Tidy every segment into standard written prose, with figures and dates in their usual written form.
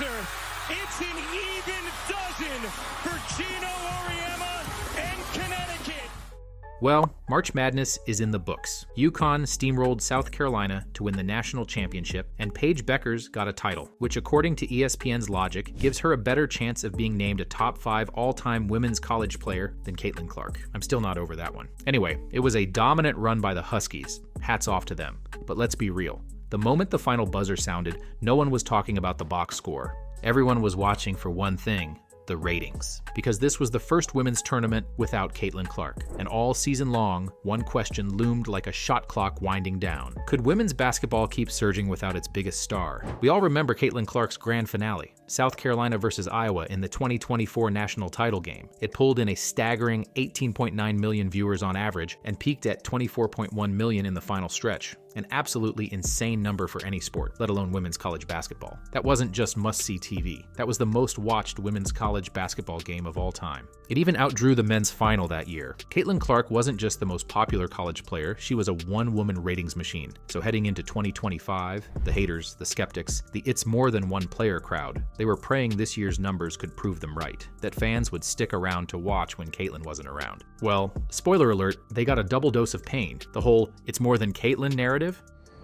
buzzer. It's an even dozen for Geno Auriemma and Connecticut. Well, March Madness is in the books. UConn steamrolled South Carolina to win the national championship, and Paige Bueckers got a title, which according to ESPN's logic, gives her a better chance of being named a top 5 all-time women's college player than Caitlyn Clark. I'm still not over that one. Anyway, it was a dominant run by the Huskies. Hats off to them. But let's be real. The moment the final buzzer sounded, no one was talking about the box score. Everyone was watching for one thing: the ratings. Because this was the first women's tournament without Caitlyn Clark. And all season long, one question loomed like a shot clock winding down. Could women's basketball keep surging without its biggest star? We all remember Caitlyn Clark's grand finale, South Carolina versus Iowa in the 2024 national title game. It pulled in a staggering 18.9 million viewers on average and peaked at 24.1 million in the final stretch. An absolutely insane number for any sport, let alone women's college basketball. That wasn't just must-see TV. That was the most watched women's college basketball game of all time. It even outdrew the men's final that year. Caitlyn Clark wasn't just the most popular college player, she was a one-woman ratings machine. So heading into 2025, the haters, the skeptics, the it's more than one player crowd, they were praying this year's numbers could prove them right, that fans would stick around to watch when Caitlyn wasn't around. Well, spoiler alert, they got a double dose of pain. The whole "it's more than Caitlyn" narrative.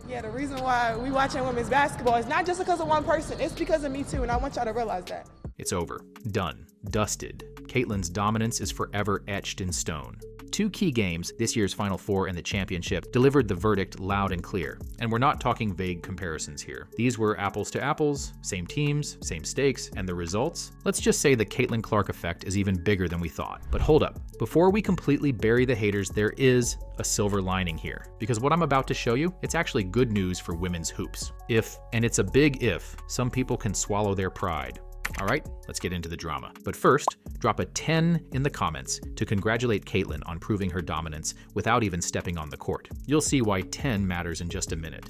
Yeah, the reason why we watching women's basketball is not just because of one person, it's because of me too, and I want y'all to realize that. It's over. Done. Dusted. Caitlyn's dominance is forever etched in stone. 2 key games, this year's Final Four and the championship, delivered the verdict loud and clear. And we're not talking vague comparisons here. These were apples to apples, same teams, same stakes, and the results? Let's just say the Caitlyn Clark effect is even bigger than we thought. But hold up. Before we completely bury the haters, there is a silver lining here. Because what I'm about to show you, it's actually good news for women's hoops. If, and it's a big if, some people can swallow their pride. All right, let's get into the drama. But first, drop a 10 in the comments to congratulate Caitlyn on proving her dominance without even stepping on the court. You'll see why 10 matters in just a minute.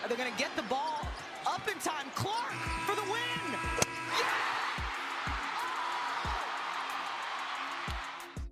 Are they going to get the ball up in time? Clark for the win!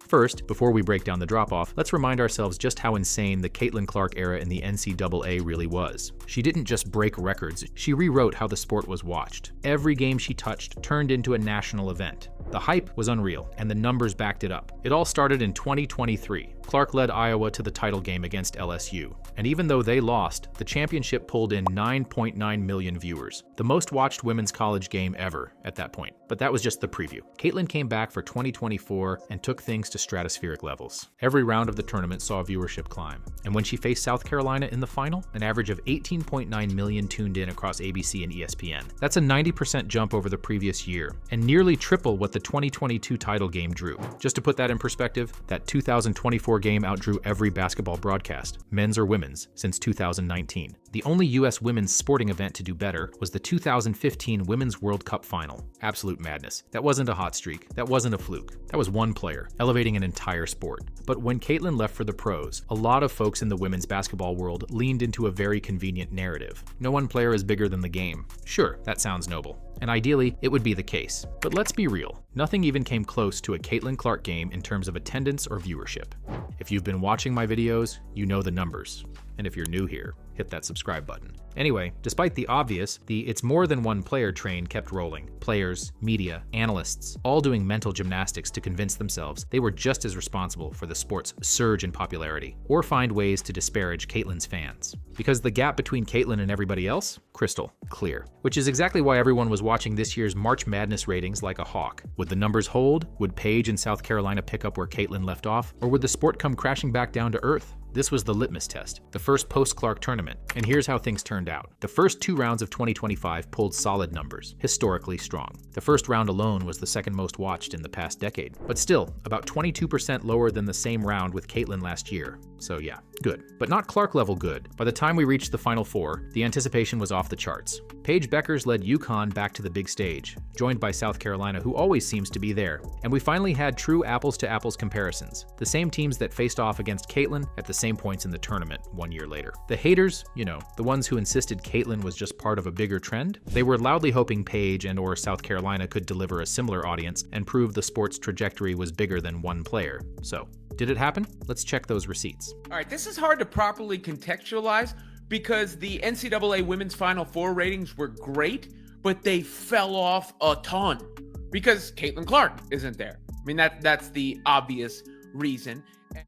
First, before we break down the drop-off, let's remind ourselves just how insane the Caitlyn Clark era in the NCAA really was. She didn't just break records, she rewrote how the sport was watched. Every game she touched turned into a national event. The hype was unreal, and the numbers backed it up. It all started in 2023. Clark led Iowa to the title game against LSU. And even though they lost, the championship pulled in 9.9 million viewers, the most watched women's college game ever at that point. But that was just the preview. Caitlyn came back for 2024 and took things to stratospheric levels. Every round of the tournament saw viewership climb. And when she faced South Carolina in the final, an average of 18.9 million tuned in across ABC and ESPN. That's a 90% jump over the previous year, and nearly triple what the 2022 title game drew. Just to put that in perspective, that 2024 game outdrew every basketball broadcast, men's or women's, since 2019. The only U.S. women's sporting event to do better was the 2015 Women's World Cup final. Absolute madness. That wasn't a hot streak. That wasn't a fluke. That was one player, elevating an entire sport. But when Caitlyn left for the pros, a lot of folks in the women's basketball world leaned into a very convenient narrative. No one player is bigger than the game. Sure, that sounds noble. And ideally, it would be the case. But let's be real. Nothing even came close to a Caitlyn Clark game in terms of attendance or viewership. If you've been watching my videos, you know the numbers. And if you're new here, hit that subscribe button. Anyway, despite the obvious, the it's more than one player train kept rolling. Players, media, analysts, all doing mental gymnastics to convince themselves they were just as responsible for the sport's surge in popularity, or find ways to disparage Caitlyn's fans. Because the gap between Caitlyn and everybody else? Crystal clear. Which is exactly why everyone was watching this year's March Madness ratings like a hawk. Would the numbers hold? Would Paige and South Carolina pick up where Caitlyn left off? Or would the sport come crashing back down to earth? This was the litmus test, the first post-Clark tournament, and here's how things turned out. The first 2 rounds of 2025 pulled solid numbers, historically strong. The first round alone was the second most watched in the past decade, but still, about 22% lower than the same round with Caitlyn last year. So yeah, good. But not Clark level good. By the time we reached the Final Four, the anticipation was off the charts. Paige Bueckers led UConn back to the big stage, joined by South Carolina, who always seems to be there. And we finally had true apples-to-apples comparisons. The same teams that faced off against Caitlyn at the same points in the tournament 1 year later. The haters, you know, the ones who insisted Caitlyn was just part of a bigger trend, they were loudly hoping Paige and or South Carolina could deliver a similar audience and prove the sport's trajectory was bigger than one player. So, did it happen? Let's check those receipts. All right, this is hard to properly contextualize because the NCAA Women's Final Four ratings were great, but they fell off a ton because Caitlyn Clark isn't there. I mean, that's the obvious reason.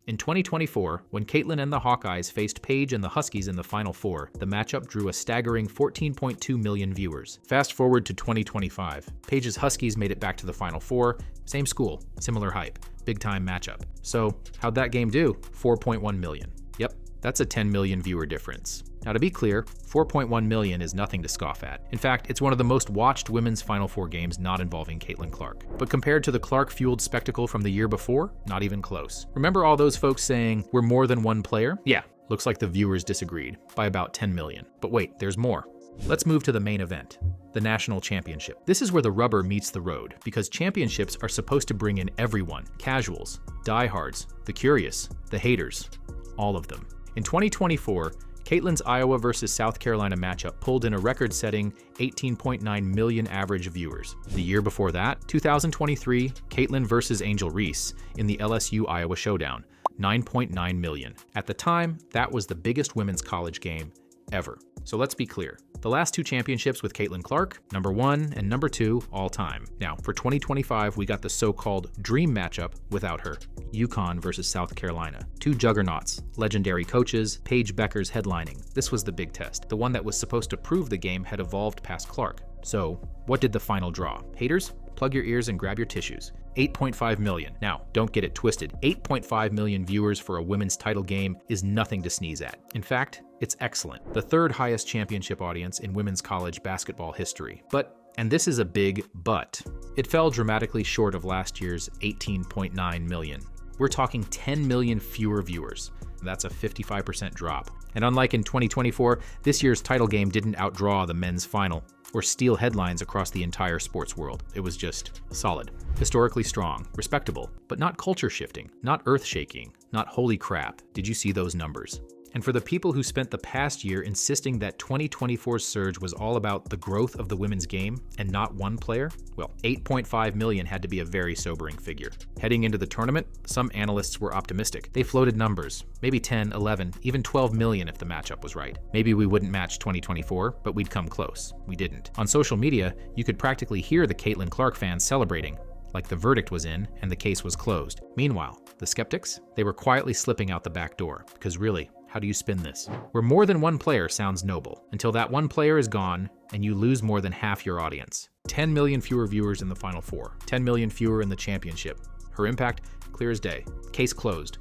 In 2024, when Caitlyn and the Hawkeyes faced Paige and the Huskies in the Final Four, the matchup drew a staggering 14.2 million viewers. Fast forward to 2025. Paige's Huskies made it back to the Final Four. Same school, similar hype, big-time matchup. So how'd that game do? 4.1 million. Yep, that's a 10 million viewer difference. Now, to be clear, 4.1 million is nothing to scoff at. In fact, it's one of the most watched women's Final Four games not involving Caitlyn Clark. But compared to the Clark-fueled spectacle from the year before, not even close. Remember all those folks saying, we're more than one player? Yeah, looks like the viewers disagreed, by about 10 million. But wait, there's more. Let's move to the main event, the national championship. This is where the rubber meets the road, because championships are supposed to bring in everyone, casuals, diehards, the curious, the haters, all of them. In 2024, Caitlyn's Iowa versus South Carolina matchup pulled in a record-setting 18.9 million average viewers. The year before that, 2023, Caitlyn versus Angel Reese in the LSU-Iowa showdown, 9.9 million. At the time, that was the biggest women's college game ever. So let's be clear. The last two championships with Caitlyn Clark, number 1 and number 2 all time. Now, for 2025, we got the so-called dream matchup without her. UConn versus South Carolina. Two juggernauts, legendary coaches, Paige Bueckers headlining. This was the big test, the one that was supposed to prove the game had evolved past Clark. So, what did the final draw? Haters? Plug your ears and grab your tissues. 8.5 million. Now, don't get it twisted. 8.5 million viewers for a women's title game is nothing to sneeze at. In fact, it's excellent. The third highest championship audience in women's college basketball history. But, and this is a big but, it fell dramatically short of last year's 18.9 million. We're talking 10 million fewer viewers. That's a 55% drop. And unlike in 2024, this year's title game didn't outdraw the men's final or steal headlines across the entire sports world. It was just solid, historically strong, respectable, but not culture-shifting, not earth-shaking, not holy crap. Did you see those numbers? And for the people who spent the past year insisting that 2024's surge was all about the growth of the women's game and not one player, well, 8.5 million had to be a very sobering figure. Heading into the tournament, some analysts were optimistic. They floated numbers, maybe 10, 11, even 12 million if the matchup was right. Maybe we wouldn't match 2024, but we'd come close. We didn't. On social media, you could practically hear the Caitlyn Clark fans celebrating, like the verdict was in and the case was closed. Meanwhile, the skeptics? They were quietly slipping out the back door, because really, how do you spin this? Where more than one player sounds noble, until that one player is gone and you lose more than half your audience. 10 million fewer viewers in the Final Four, 10 million fewer in the championship. Her impact, clear as day. Case closed.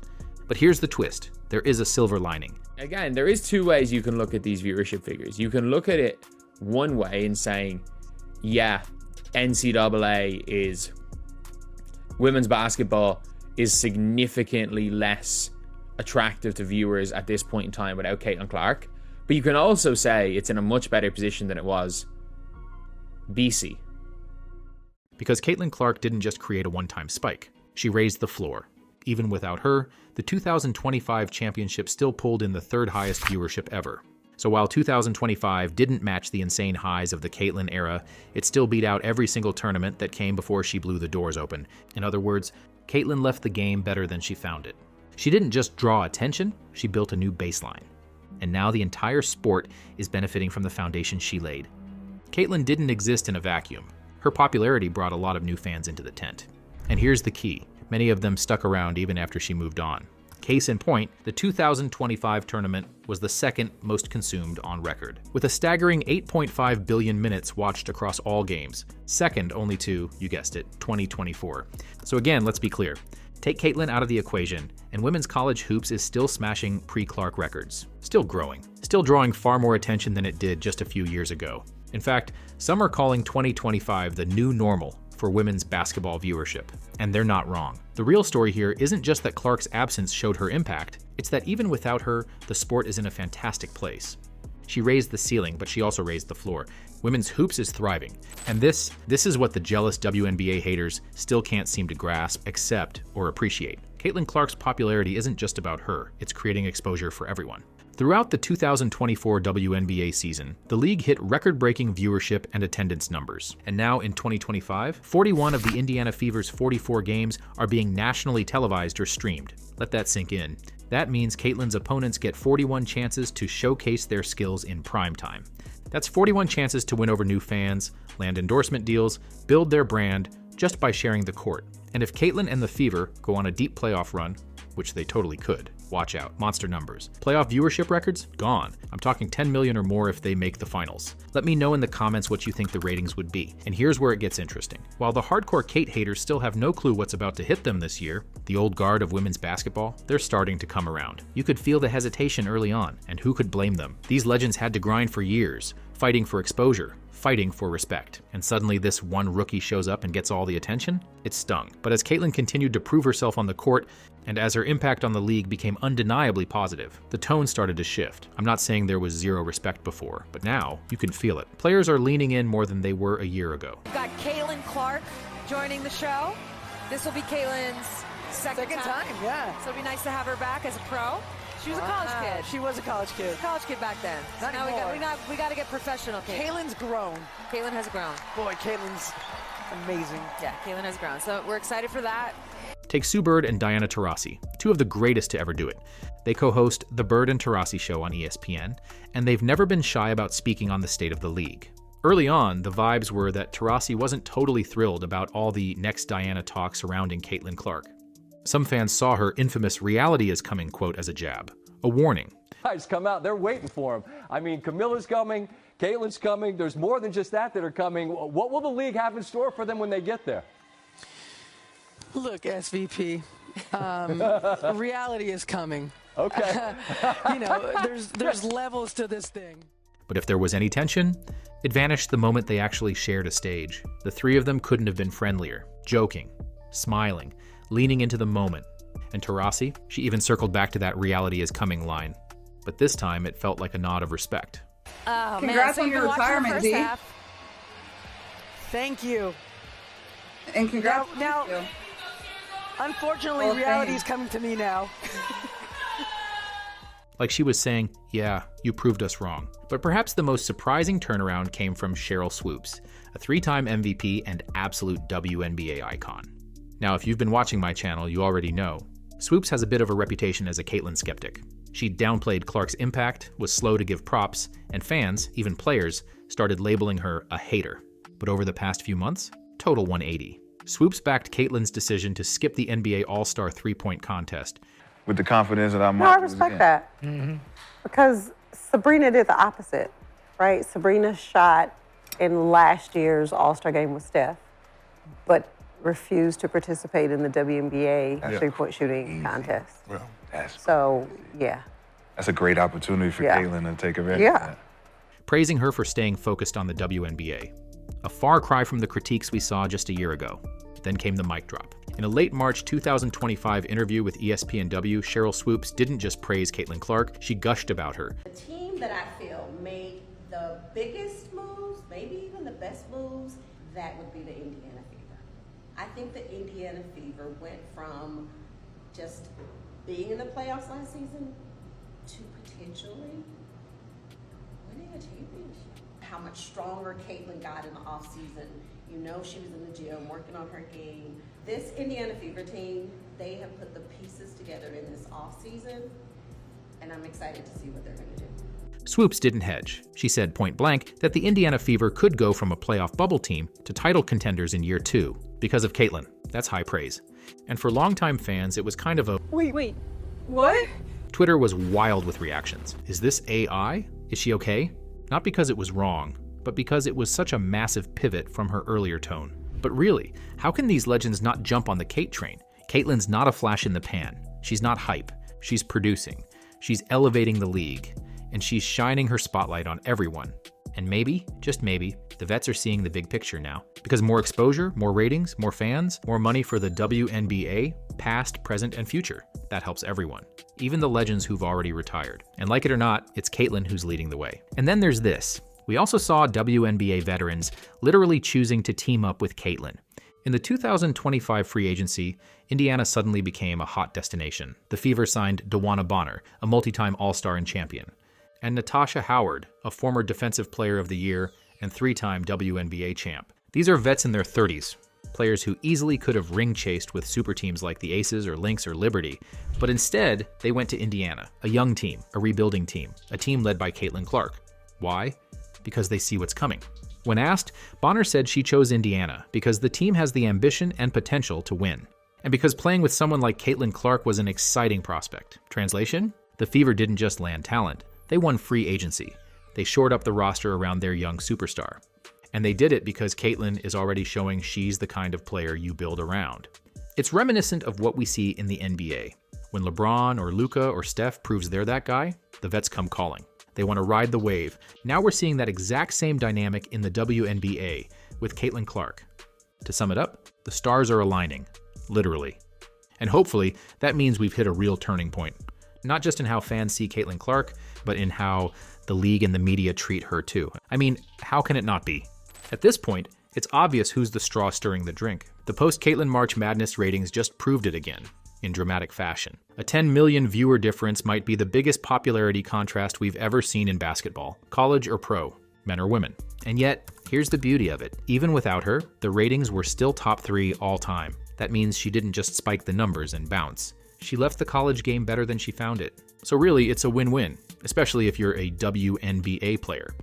But here's the twist. There is a silver lining. Again, there is two ways you can look at these viewership figures. You can look at it one way and saying, yeah, NCAA is, women's basketball is significantly less attractive to viewers at this point in time without Caitlyn Clark. But you can also say it's in a much better position than it was BC. Because Caitlyn Clark didn't just create a one-time spike. She raised the floor. Even without her, the 2025 championship still pulled in the third highest viewership ever. So while 2025 didn't match the insane highs of the Caitlyn era, it still beat out every single tournament that came before she blew the doors open. In other words, Caitlyn left the game better than she found it. She didn't just draw attention, she built a new baseline. And now the entire sport is benefiting from the foundation she laid. Caitlyn didn't exist in a vacuum. Her popularity brought a lot of new fans into the tent. And here's the key. Many of them stuck around even after she moved on. Case in point, the 2025 tournament was the second most consumed on record, with a staggering 8.5 billion minutes watched across all games, second only to, you guessed it, 2024. So again, let's be clear. Take Caitlyn out of the equation, and women's college hoops is still smashing pre-Clark records. Still growing. Still drawing far more attention than it did just a few years ago. In fact, some are calling 2025 the new normal for women's basketball viewership. And they're not wrong. The real story here isn't just that Clark's absence showed her impact, it's that even without her, the sport is in a fantastic place. She raised the ceiling, but she also raised the floor. Women's hoops is thriving. And this is what the jealous WNBA haters still can't seem to grasp, accept, or appreciate. Caitlyn Clark's popularity isn't just about her, it's creating exposure for everyone. Throughout the 2024 WNBA season, the league hit record-breaking viewership and attendance numbers. And now in 2025, 41 of the Indiana Fever's 44 games are being nationally televised or streamed. Let that sink in. That means Caitlyn's opponents get 41 chances to showcase their skills in prime time. That's 41 chances to win over new fans, land endorsement deals, build their brand, just by sharing the court. And if Caitlyn and the Fever go on a deep playoff run, which they totally could, watch out, monster numbers. Playoff viewership records? Gone. I'm talking 10 million or more if they make the finals. Let me know in the comments what you think the ratings would be. And here's where it gets interesting. While the hardcore Kate haters still have no clue what's about to hit them this year, the old guard of women's basketball, they're starting to come around. You could feel the hesitation early on, and who could blame them? These legends had to grind for years, fighting for exposure, fighting for respect. And suddenly this one rookie shows up and gets all the attention? It stung. But as Caitlyn continued to prove herself on the court, and as her impact on the league became undeniably positive, the tone started to shift. I'm not saying there was zero respect before, but now you can feel it. Players are leaning in more than they were a year ago. We've got Caitlyn Clark joining the show. This will be Caitlyn's second time. Yeah. So it'll be nice to have her back as a pro. She was a college kid. She was a college kid. College kid back then. So Not now anymore. we got to get professional. Caitlyn's grown. Caitlyn has grown. Boy, Caitlyn's amazing. Yeah, Caitlyn has grown. So we're excited for that. Take Sue Bird and Diana Taurasi, two of the greatest to ever do it. They co-host The Bird and Taurasi Show on ESPN, and they've never been shy about speaking on the state of the league. Early on, the vibes were that Taurasi wasn't totally thrilled about all the next Diana talk surrounding Caitlyn Clark. Some fans saw her infamous reality is coming quote as a jab, a warning. Guys come out, they're waiting for him. I mean, Camilla's coming, Caitlyn's coming, there's more than just that are coming. What will the league have in store for them when they get there? Look, SVP, reality is coming. Okay. There's levels to this thing. But if there was any tension, it vanished the moment they actually shared a stage. The three of them couldn't have been friendlier, joking, smiling, leaning into the moment. And Taurasi, she even circled back to that reality is coming line. But this time it felt like a nod of respect. Oh, Congrats on your retirement, D. Thank you. And congrats. Now, unfortunately, reality is coming to me now. Like she was saying, yeah, you proved us wrong. But perhaps the most surprising turnaround came from Sheryl Swoopes, a 3-time MVP and absolute WNBA icon. Now, if you've been watching my channel, you already know. Swoopes has a bit of a reputation as a Caitlyn skeptic. She downplayed Clark's impact, was slow to give props, and fans, even players, started labeling her a hater. But over the past few months, total 180. Swoopes backed Caitlyn's decision to skip the NBA All-Star 3-point contest. With the confidence that I'm No, I respect that. Mm-hmm. Because Sabrina did the opposite, right? Sabrina shot in last year's All-Star game with Steph, but refused to participate in the WNBA 3-point shooting contest. Well, That's a great opportunity for Caitlyn to take advantage of that. Praising her for staying focused on the WNBA. A far cry from the critiques we saw just a year ago. Then came the mic drop. In a late March 2025 interview with ESPNW, Sheryl Swoopes didn't just praise Caitlyn Clark, she gushed about her. The team that I feel made the biggest moves, maybe even the best moves, that would be the Indiana Fever. I think the Indiana Fever went from just being in the playoffs last season to potentially winning a championship. How much stronger Caitlyn got in the offseason. You know she was in the gym working on her game. This Indiana Fever team, they have put the pieces together in this offseason, and I'm excited to see what they're going to do. Swoopes didn't hedge. She said point blank that the Indiana Fever could go from a playoff bubble team to title contenders in year 2 because of Caitlyn. That's high praise. And for longtime fans, it was kind of a Wait, what? Twitter was wild with reactions. Is this AI? Is she okay? Not because it was wrong, but because it was such a massive pivot from her earlier tone. But really, how can these legends not jump on the Kate train? Caitlyn's not a flash in the pan. She's not hype. She's producing. She's elevating the league. And she's shining her spotlight on everyone. And maybe, just maybe, the vets are seeing the big picture now. Because more exposure, more ratings, more fans, more money for the WNBA, past, present, and future. That helps everyone. Even the legends who've already retired. And like it or not, it's Caitlyn who's leading the way. And then there's this. We also saw WNBA veterans literally choosing to team up with Caitlyn. In the 2025 free agency, Indiana suddenly became a hot destination. The Fever signed DeWanna Bonner, a multi-time All-Star and champion, and Natasha Howard, a former Defensive Player of the Year and 3-time WNBA champ. These are vets in their 30s, players who easily could have ring-chased with super teams like the Aces or Lynx or Liberty, but instead, they went to Indiana, a young team, a rebuilding team, a team led by Caitlyn Clark. Why? because they see what's coming. When asked, Bonner said she chose Indiana because the team has the ambition and potential to win. And because playing with someone like Caitlyn Clark was an exciting prospect. Translation? The Fever didn't just land talent, they won free agency. They shored up the roster around their young superstar. And they did it because Caitlyn is already showing she's the kind of player you build around. It's reminiscent of what we see in the NBA. When LeBron or Luka or Steph proves they're that guy, the vets come calling. They want to ride the wave. Now we're seeing that exact same dynamic in the WNBA with Caitlyn Clark. To sum it up, the stars are aligning, literally. And hopefully, that means we've hit a real turning point. Not just in how fans see Caitlyn Clark, but in how the league and the media treat her too. I mean, how can it not be? At this point, it's obvious who's the straw stirring the drink. The post-Caitlyn March Madness ratings just proved it again, in dramatic fashion. A 10 million viewer difference might be the biggest popularity contrast we've ever seen in basketball, college or pro, men or women. And yet, here's the beauty of it. Even without her, the ratings were still top 3 all time. That means she didn't just spike the numbers and bounce. She left the college game better than she found it. So really, it's a win-win, especially if you're a WNBA player.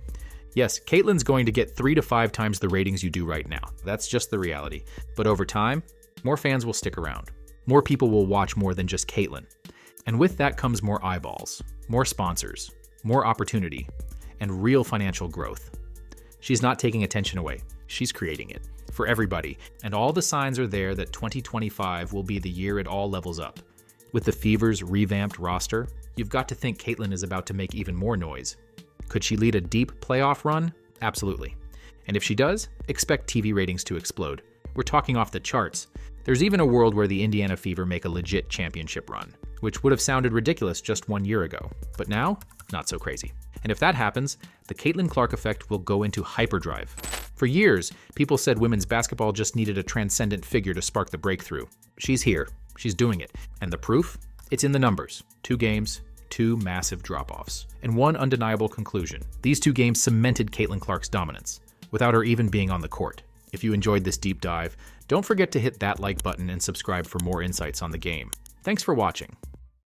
Yes, Caitlyn's going to get 3 to 5 times the ratings you do right now. That's just the reality. But over time, more fans will stick around. More people will watch more than just Caitlyn. And with that comes more eyeballs, more sponsors, more opportunity, and real financial growth. She's not taking attention away. She's creating it for everybody. And all the signs are there that 2025 will be the year it all levels up. With the Fever's revamped roster, you've got to think Caitlyn is about to make even more noise. Could she lead a deep playoff run? Absolutely. And if she does, expect TV ratings to explode. We're talking off the charts. There's even a world where the Indiana Fever make a legit championship run, which would have sounded ridiculous just 1 year ago. But now, not so crazy. And if that happens, the Caitlyn Clark effect will go into hyperdrive. For years, people said women's basketball just needed a transcendent figure to spark the breakthrough. She's here. She's doing it. And the proof? It's in the numbers. 2 games, 2 massive drop-offs, and 1 undeniable conclusion. These 2 games cemented Caitlyn Clark's dominance, without her even being on the court. If you enjoyed this deep dive, don't forget to hit that like button and subscribe for more insights on the game. Thanks for watching.